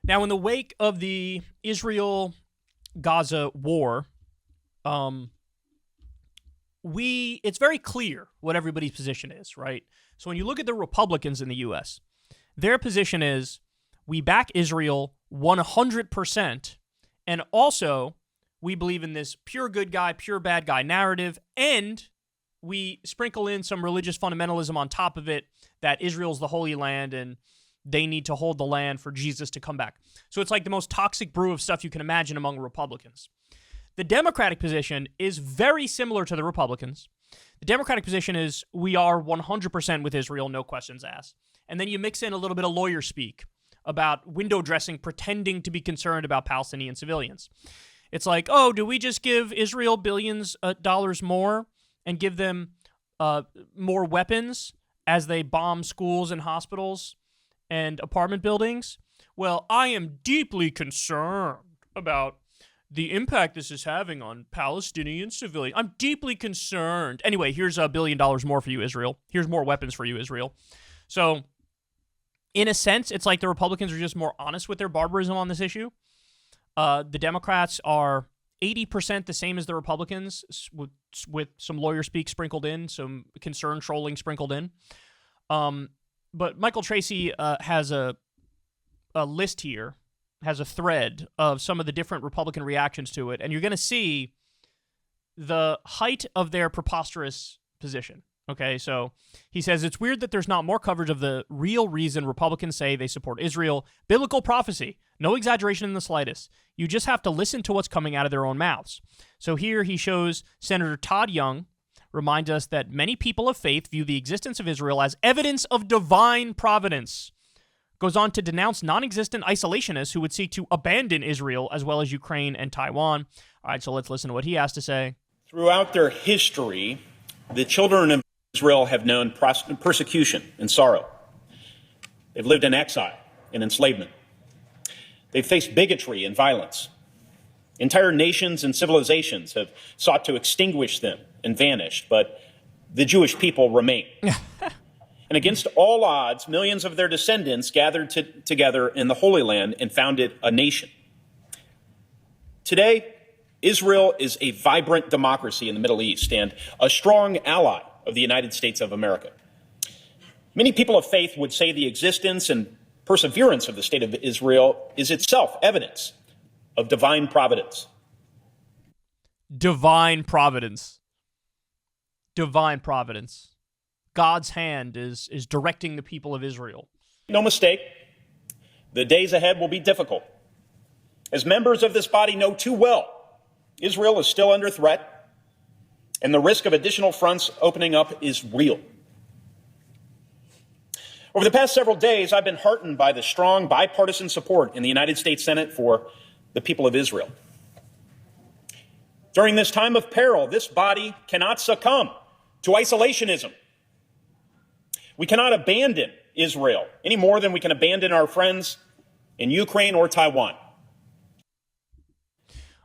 Now, in the wake of the Israel-Gaza war, it's very clear what everybody's position is, right? So when you look at the Republicans in the U.S., their position is we back Israel 100%, and also we believe in this pure good guy, pure bad guy narrative, and we sprinkle in some religious fundamentalism on top of it that Israel's the Holy Land and they need to hold the land for Jesus to come back. So it's like the most toxic brew of stuff you can imagine among Republicans. The Democratic position is very similar to the Republicans. The Democratic position is we are 100% with Israel, no questions asked. And then you mix in a little bit of lawyer speak about window dressing, pretending to be concerned about Palestinian civilians. It's like, oh, do we just give Israel billions of dollars more and give them more weapons as they bomb schools and hospitals and apartment buildings? Well, I am deeply concerned about the impact this is having on Palestinian civilians. I'm deeply concerned. Anyway, here's $1 billion more for you, Israel. Here's more weapons for you, Israel. So, in a sense, it's like the Republicans are just more honest with their barbarism on this issue. The Democrats are 80% the same as the Republicans, with some lawyer speak sprinkled in, some concern trolling sprinkled in. But Michael Tracy has a list here, has a thread of some of the different Republican reactions to it, and you're going to see the height of their preposterous position. Okay, so he says, it's weird that there's not more coverage of the real reason Republicans say they support Israel. Biblical prophecy. No exaggeration in the slightest. You just have to listen to what's coming out of their own mouths. So here he shows Senator Todd Young reminds us that many people of faith view the existence of Israel as evidence of divine providence. Goes on to denounce non-existent isolationists who would seek to abandon Israel as well as Ukraine and Taiwan. All right, so let's listen to what he has to say. Throughout their history, the children of Israel have known persecution and sorrow. They've lived in exile and enslavement. They've faced bigotry and violence. Entire nations and civilizations have sought to extinguish them and vanished, but the Jewish people remain. And against all odds, millions of their descendants gathered together in the Holy Land and founded a nation. Today, Israel is a vibrant democracy in the Middle East and a strong ally of the United States of America. Many people of faith would say the existence and perseverance of the state of Israel is itself evidence of divine providence. Divine providence. Divine providence. God's hand is directing the people of Israel. No mistake, the days ahead will be difficult. As members of this body know too well, Israel is still under threat, and the risk of additional fronts opening up is real. Over the past several days, I've been heartened by the strong bipartisan support in the United States Senate for the people of Israel. During this time of peril, this body cannot succumb to isolationism. We cannot abandon Israel any more than we can abandon our friends in Ukraine or Taiwan.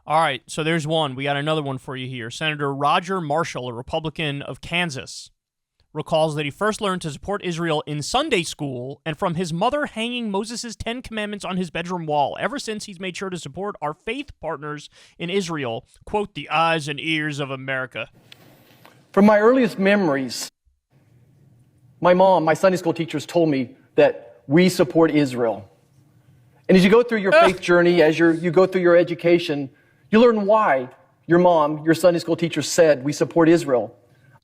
All right, so there's one. We got another one for you here. Senator Roger Marshall, a Republican of Kansas, recalls that he first learned to support Israel in Sunday school and from his mother hanging Moses' 10 Commandments on his bedroom wall. Ever since, he's made sure to support our faith partners in Israel, quote, the eyes and ears of America. From my earliest memories, my mom, my Sunday school teachers told me that we support Israel. And as you go through your faith journey, as you go through your education, you learn why your mom, your Sunday school teacher said we support Israel.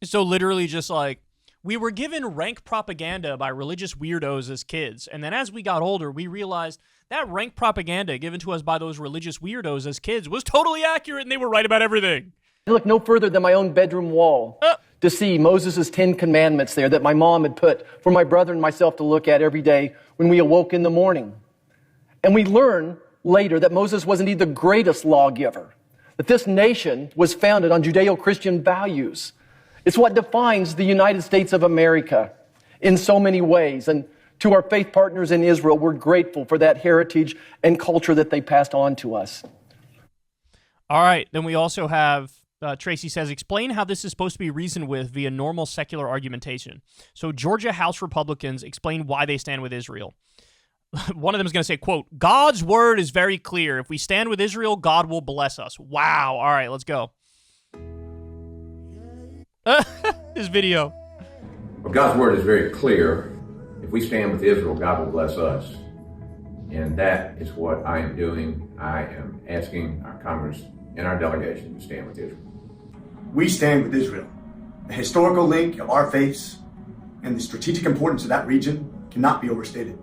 So literally just like, we were given rank propaganda by religious weirdos as kids. And then as we got older, we realized that rank propaganda given to us by those religious weirdos as kids was totally accurate and they were right about everything. I look no further than my own bedroom wall to see Moses' 10 Commandments there that my mom had put for my brother and myself to look at every day when we awoke in the morning. And we learn later that Moses was indeed the greatest lawgiver, that this nation was founded on Judeo-Christian values. It's what defines the United States of America in so many ways. And to our faith partners in Israel, we're grateful for that heritage and culture that they passed on to us. All right. Then we also have, Tracy says, explain how this is supposed to be reasoned with via normal secular argumentation. So Georgia House Republicans explain why they stand with Israel. One of them is going to say, quote, God's word is very clear. If we stand with Israel, God will bless us. Wow. All right, let's go. This video. Well, God's word is very clear. If we stand with Israel, God will bless us. And that is what I am doing. I am asking our Congress and our delegation to stand with Israel. We stand with Israel. The historical link of our faiths and the strategic importance of that region cannot be overstated.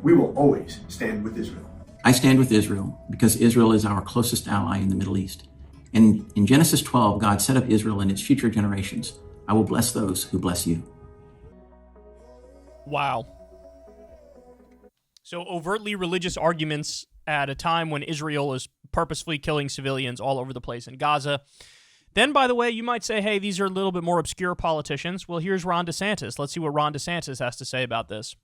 We will always stand with Israel. I stand with Israel because Israel is our closest ally in the Middle East. And in Genesis 12, God set up Israel and its future generations. I will bless those who bless you. Wow. So overtly religious arguments at a time when Israel is purposefully killing civilians all over the place in Gaza. Then, by the way, you might say, hey, these are a little bit more obscure politicians. Well, here's Ron DeSantis. Let's see what Ron DeSantis has to say about this.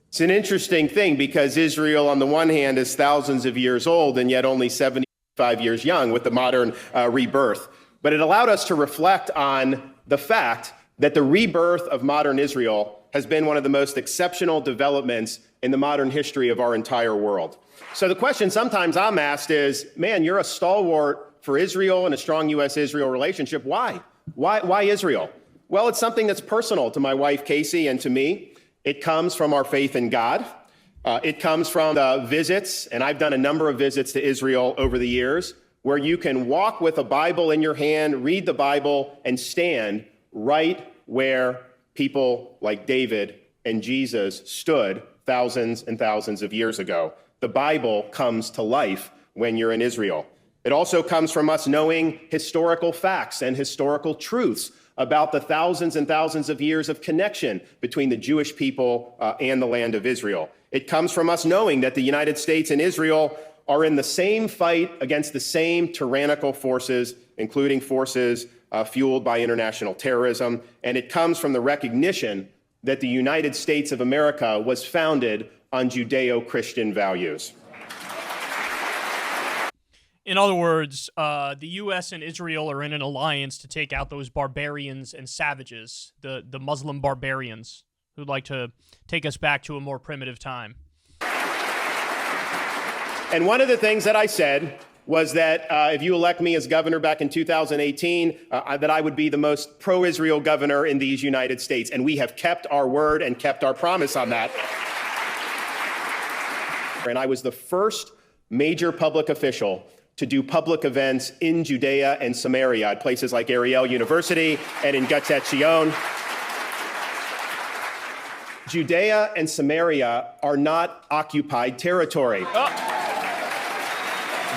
It's an interesting thing because Israel, on the one hand, is thousands of years old and yet only 75 years young with the modern rebirth. But it allowed us to reflect on the fact that the rebirth of modern Israel has been one of the most exceptional developments in the modern history of our entire world. So the question sometimes I'm asked is, man, you're a stalwart for Israel and a strong U.S.-Israel relationship. Why? Why Israel? Well, it's something that's personal to my wife, Casey, and to me. It comes from our faith in God. It comes from the visits, and I've done a number of visits to Israel over the years, where you can walk with a Bible in your hand, read the Bible, and stand right where people like David and Jesus stood thousands and thousands of years ago. The Bible comes to life when you're in Israel. It also comes from us knowing historical facts and historical truths about the thousands and thousands of years of connection between the Jewish people and the land of Israel. It comes from us knowing that the United States and Israel are in the same fight against the same tyrannical forces, including forces fueled by international terrorism. And it comes from the recognition that the United States of America was founded on Judeo-Christian values. In other words, the U.S. and Israel are in an alliance to take out those barbarians and savages, the Muslim barbarians who'd like to take us back to a more primitive time. And one of the things that I said was that if you elect me as governor back in 2018, that I would be the most pro-Israel governor in these United States. And we have kept our word and kept our promise on that. And I was the first major public official to do public events in Judea and Samaria at places like Ariel University and in Gush Etzion. Judea and Samaria are not occupied territory.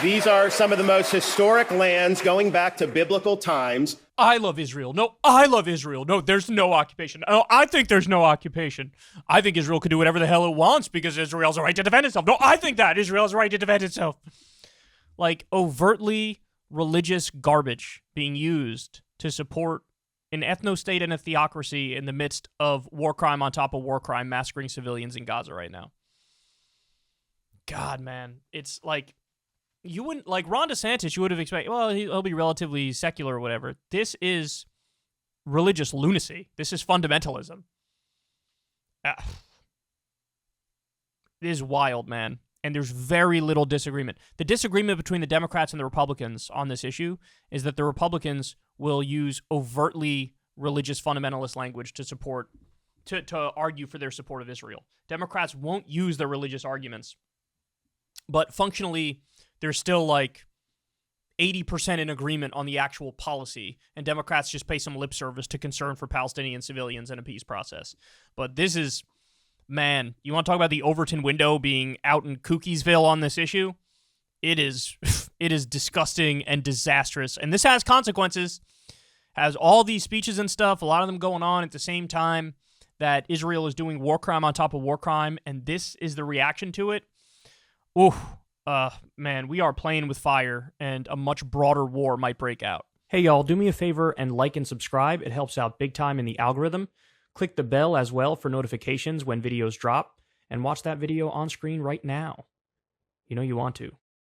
These are some of the most historic lands going back to biblical times. I love Israel. No, I love Israel. No, there's no occupation. No, I think there's no occupation. I think Israel can do whatever the hell it wants because Israel has a right to defend itself. No, I think that Israel has a right to defend itself. Like overtly religious garbage being used to support an ethno-state and a theocracy in the midst of war crime on top of war crime, massacring civilians in Gaza right now. God, man. It's like, you wouldn't, like Ron DeSantis, you would have expected, well, he'll be relatively secular or whatever. This is religious lunacy. This is fundamentalism. It is wild, man. And there's very little disagreement. The disagreement between the Democrats and the Republicans on this issue is that the Republicans will use overtly religious fundamentalist language to support, to argue for their support of Israel. Democrats won't use their religious arguments. But functionally, they're still like 80% in agreement on the actual policy, and Democrats just pay some lip service to concern for Palestinian civilians in a peace process. But this is, man, you want to talk about the Overton window being out in Cookiesville on this issue? It is disgusting and disastrous, and this has consequences. Has all these speeches and stuff, a lot of them going on at the same time that Israel is doing war crime on top of war crime, and this is the reaction to it. Ooh. Man, we are playing with fire, and a much broader war might break out. Hey, y'all, do me a favor and like and subscribe. It helps out big time in the algorithm. Click the bell as well for notifications when videos drop, and watch that video on screen right now. You know you want to.